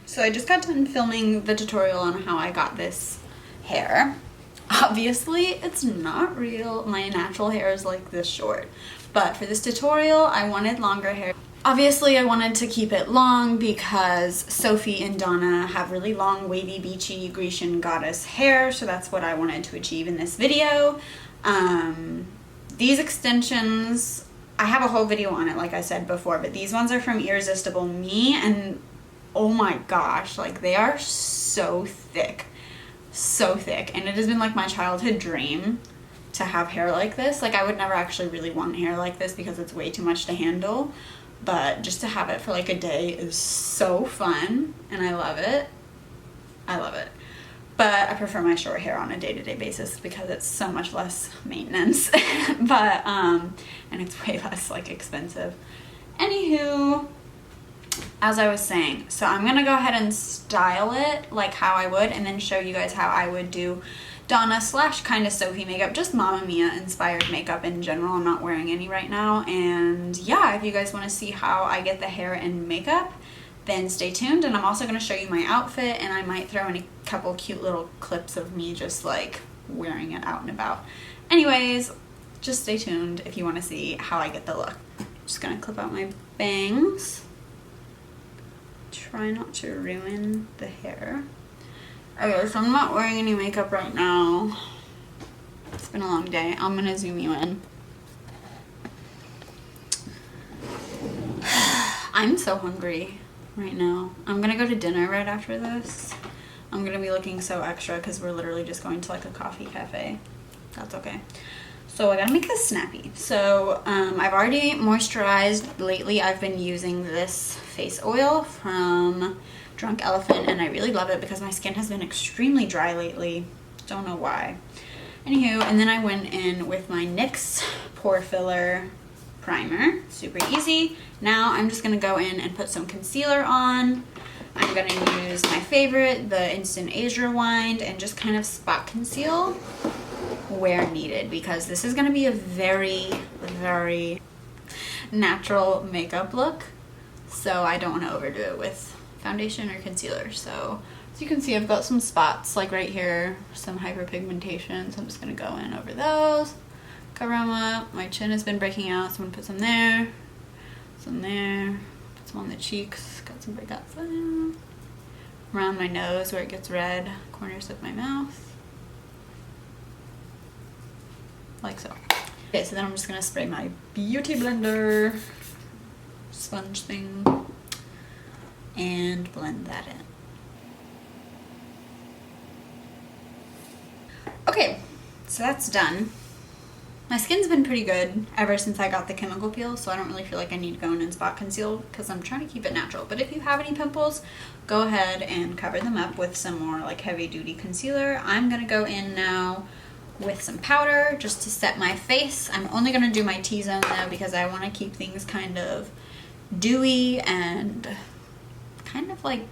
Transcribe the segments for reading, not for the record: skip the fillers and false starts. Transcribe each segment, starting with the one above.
So I just got done filming the tutorial on how I got this hair. Obviously, it's not real. My natural hair is like this short. But for this tutorial, I wanted longer hair. Obviously, I wanted to keep it long because Sophie and Donna have really long, wavy, beachy, Grecian goddess hair. So that's what I wanted to achieve in this video. These extensions, I have a whole video on it, like I said before, but these ones are from Irresistible Me, and oh my gosh, like they are so thick, and it has been like my childhood dream to have hair like this. Like I would never actually really want hair like this because it's way too much to handle, but just to have it for like a day is so fun, and I love it. But I prefer my short hair on a day-to-day basis because it's so much less maintenance. But and it's way less like expensive. Anywho, as I was saying, so I'm gonna go ahead and style it like how I would, and then show you guys how I would do Donna / kind of Sophie makeup, just Mamma Mia inspired makeup in general. I'm not wearing any right now, and yeah, if you guys want to see how I get the hair and makeup, then stay tuned. And I'm also going to show you my outfit, and I might throw in a couple cute little clips of me just like wearing it out and about. Anyways, just stay tuned if you want to see how I get the look. Just going to clip out my bangs. Try not to ruin the hair. Okay, so I'm not wearing any makeup right now. It's been a long day. I'm going to zoom you in. I'm so hungry right now. I'm gonna go to dinner right after this. I'm gonna be looking so extra because we're literally just going to like a coffee cafe. That's okay. So I gotta make this snappy. So I've already moisturized. Lately I've been using this face oil from Drunk Elephant, and I really love it because my skin has been extremely dry lately. Don't know why. Anywho, and then I went in with my NYX Pore Filler primer. Super easy. Now I'm just gonna go in and put some concealer on. I'm gonna use my favorite, the Instant Age Rewind, and just kind of spot conceal where needed, because this is gonna be a very, very natural makeup look. So I don't want to overdo it with foundation or concealer. So as you can see, I've got some spots like right here, some hyperpigmentation. So I'm just gonna go in over those. Cover them up. My chin has been breaking out, so I'm gonna put some there, put some on the cheeks, got some breakouts there. Around my nose where it gets red, corners of my mouth, like so. Okay, so then I'm just gonna spray my beauty blender sponge thing and blend that in. Okay, so that's done. My skin's been pretty good ever since I got the chemical peel, so I don't really feel like I need to go in and spot conceal because I'm trying to keep it natural. But if you have any pimples, go ahead and cover them up with some more like heavy duty concealer. I'm gonna go in now with some powder just to set my face. I'm only gonna do my T-zone though because I want to keep things kind of dewy and kind of like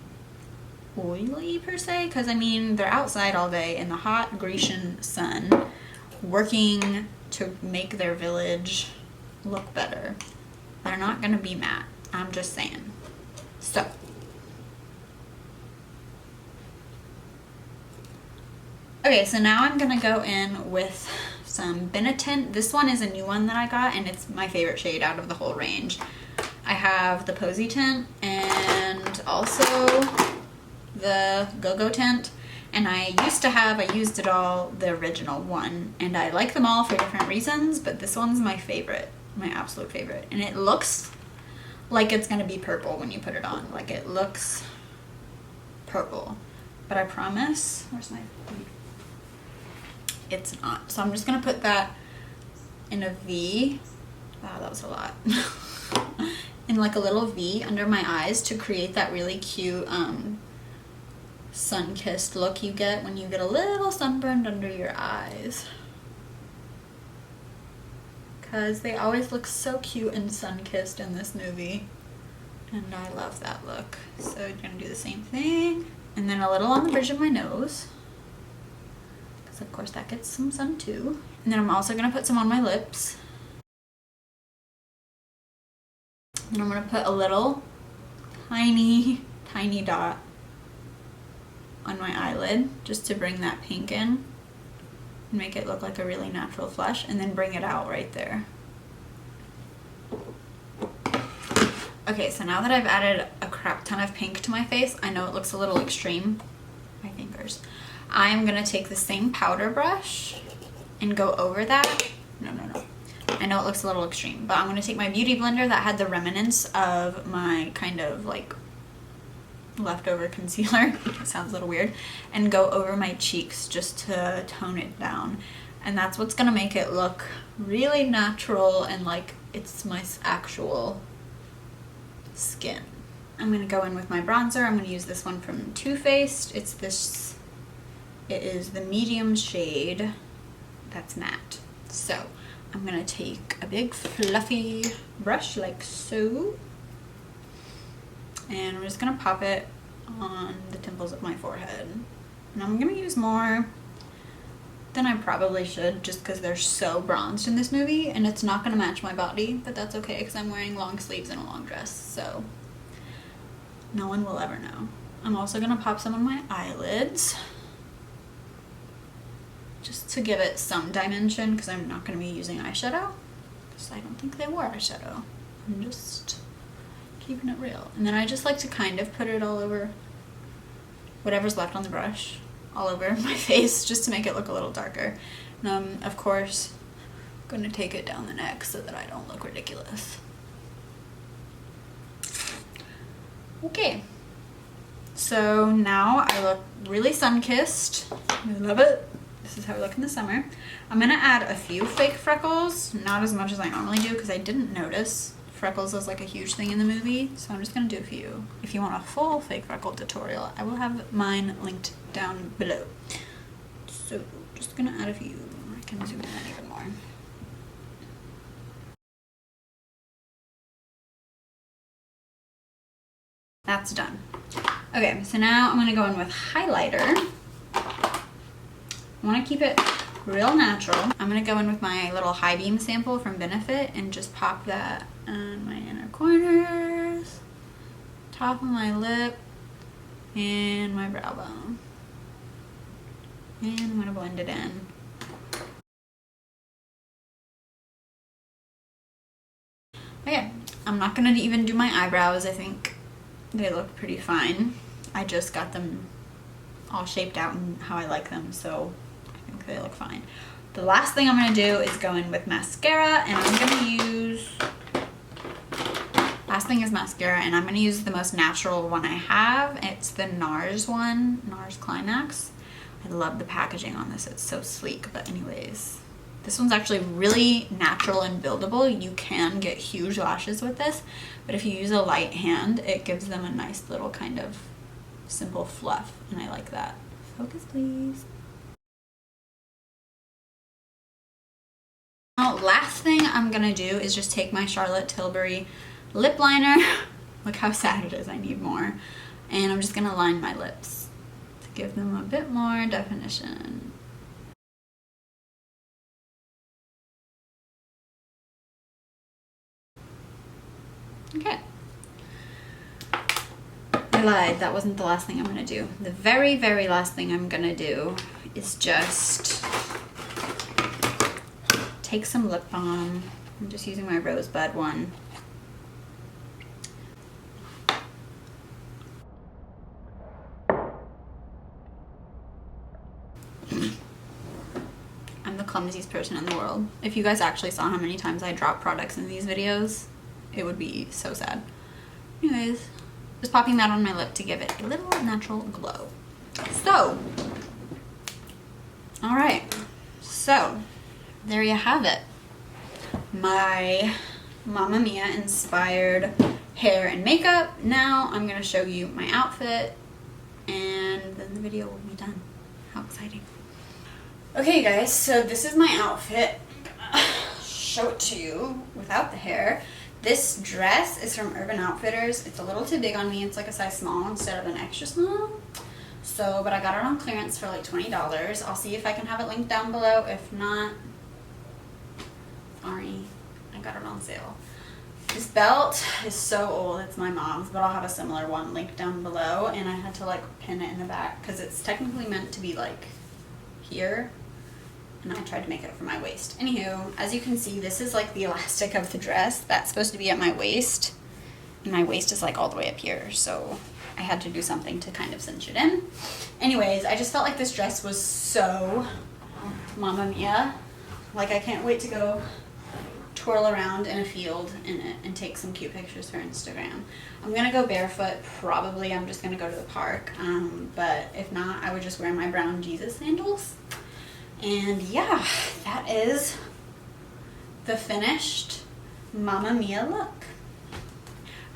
oily per se, because I mean they're outside all day in the hot Grecian sun working to make their village look better. They're not gonna be matte, I'm just saying. So okay, so now I'm gonna go in with some Benetint. This one is a new one that I got, and it's my favorite shade out of the whole range. I have the Posy tint and also the Go-Go tint. And I used it all, the original one, and I like them all for different reasons, but this one's my favorite, my absolute favorite. And it looks like it's gonna be purple when you put it on. Like it looks purple, but I promise, where's my, it's not. So I'm just gonna put that in a V. Wow, that was a lot. In like a little V under my eyes to create that really cute, sun-kissed look you get when you get a little sunburned under your eyes, because they always look so cute and sun-kissed in this movie, and I love that look. So you're gonna do the same thing, and then a little on the bridge of my nose, because of course that gets some sun too. And then I'm also gonna put some on my lips, and I'm gonna put a little tiny dot on my eyelid just to bring that pink in and make it look like a really natural flush, and then bring it out right there. Okay, so now that I've added a crap ton of pink to my face, I know it looks a little extreme. My fingers. I'm gonna take the same powder brush and go over that. No. I know it looks a little extreme, but I'm gonna take my beauty blender that had the remnants of my kind of like leftover concealer, it sounds a little weird, and go over my cheeks just to tone it down. And that's what's gonna make it look really natural and like it's my actual skin. I'm gonna go in with my bronzer. I'm gonna use this one from Too Faced. It is the medium shade that's matte. So I'm gonna take a big fluffy brush like so, and I'm just gonna pop it on the temples of my forehead. And I'm gonna use more than I probably should just because they're so bronzed in this movie, and it's not gonna match my body, but that's okay because I'm wearing long sleeves and a long dress, so no one will ever know. I'm also gonna pop some on my eyelids just to give it some dimension because I'm not gonna be using eyeshadow because I don't think they wore eyeshadow. I'm just keeping it real. And then I just like to kind of put it all over whatever's left on the brush, all over my face just to make it look a little darker. And of course, I'm gonna take it down the neck so that I don't look ridiculous. Okay, so now I look really sun-kissed. I love it. This is how I look in the summer. I'm gonna add a few fake freckles, not as much as I normally do because I didn't notice freckles was like a huge thing in the movie, so I'm just gonna do a few. If you want a full fake freckle tutorial, I will have mine linked down below. So just gonna add a few. I can zoom in even more. That's done. Okay, so now I'm gonna go in with highlighter. I wanna keep it real natural. I'm gonna go in with my little Highbeam sample from Benefit and just pop that on my inner corners, top of my lip, and my brow bone. And I'm gonna blend it in. Okay, I'm not gonna even do my eyebrows. I think they look pretty fine. I just got them all shaped out and how I like them, so I think they look fine. The last thing I'm gonna do is go in with mascara, and I'm gonna use, last thing is mascara, and I'm gonna use the most natural one I have. It's the Nars one, Nars Climax. I love the packaging on this, it's so sleek, but anyways. This one's actually really natural and buildable. You can get huge lashes with this, but if you use a light hand, it gives them a nice little kind of simple fluff, and I like that. Focus, please. Now, last thing I'm gonna do is just take my Charlotte Tilbury lip liner. Look how sad it is, I need more. And I'm just gonna line my lips to give them a bit more definition. Okay. I lied, that wasn't the last thing I'm gonna do. The very, very last thing I'm gonna do is just take some lip balm. I'm just using my Rosebud one. I'm the clumsiest person in the world. If you guys actually saw how many times I drop products in these videos, it would be so sad. Anyways, just popping that on my lip to give it a little natural glow. So, all right, so there you have it. My Mamma Mia inspired hair and makeup. Now I'm gonna show you my outfit and then the video will be done. How exciting. Okay guys, so this is my outfit. Show it to you without the hair. This dress is from Urban Outfitters. It's a little too big on me. It's like a size small instead of an extra small. So, but I got it on clearance for like $20. I'll see if I can have it linked down below. If not, sorry, I got it on sale. This belt is so old, it's my mom's, but I'll have a similar one linked down below, and I had to like pin it in the back because it's technically meant to be like here, and I tried to make it for my waist. Anywho, as you can see, this is like the elastic of the dress. That's supposed to be at my waist, and my waist is like all the way up here, so I had to do something to kind of cinch it in. Anyways, I just felt like this dress was so Mamma Mia. Like, I can't wait to go twirl around in a field in it and take some cute pictures for Instagram. I'm gonna go barefoot, probably. I'm just gonna go to the park, but if not, I would just wear my brown Jesus sandals. And yeah, that is the finished Mamma Mia look.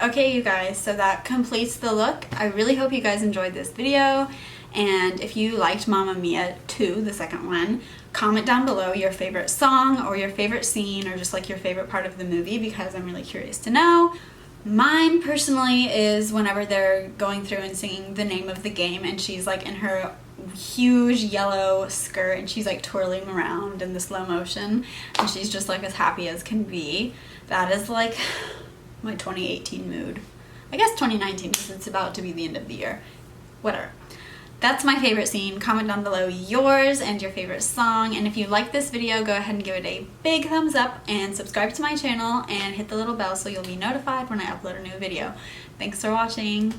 Okay, you guys, so that completes the look. I really hope you guys enjoyed this video, and if you liked Mamma Mia 2, the second one, comment down below your favorite song or your favorite scene or just like your favorite part of the movie, because I'm really curious to know. Mine personally is whenever they're going through and singing the name of the game and she's like in her huge yellow skirt and she's like twirling around in the slow motion and she's just like as happy as can be. That is like my 2018 mood. I guess 2019 because it's about to be the end of the year. Whatever. That's my favorite scene. Comment down below yours and your favorite song. And if you like this video, go ahead and give it a big thumbs up and subscribe to my channel and hit the little bell so you'll be notified when I upload a new video. Thanks for watching.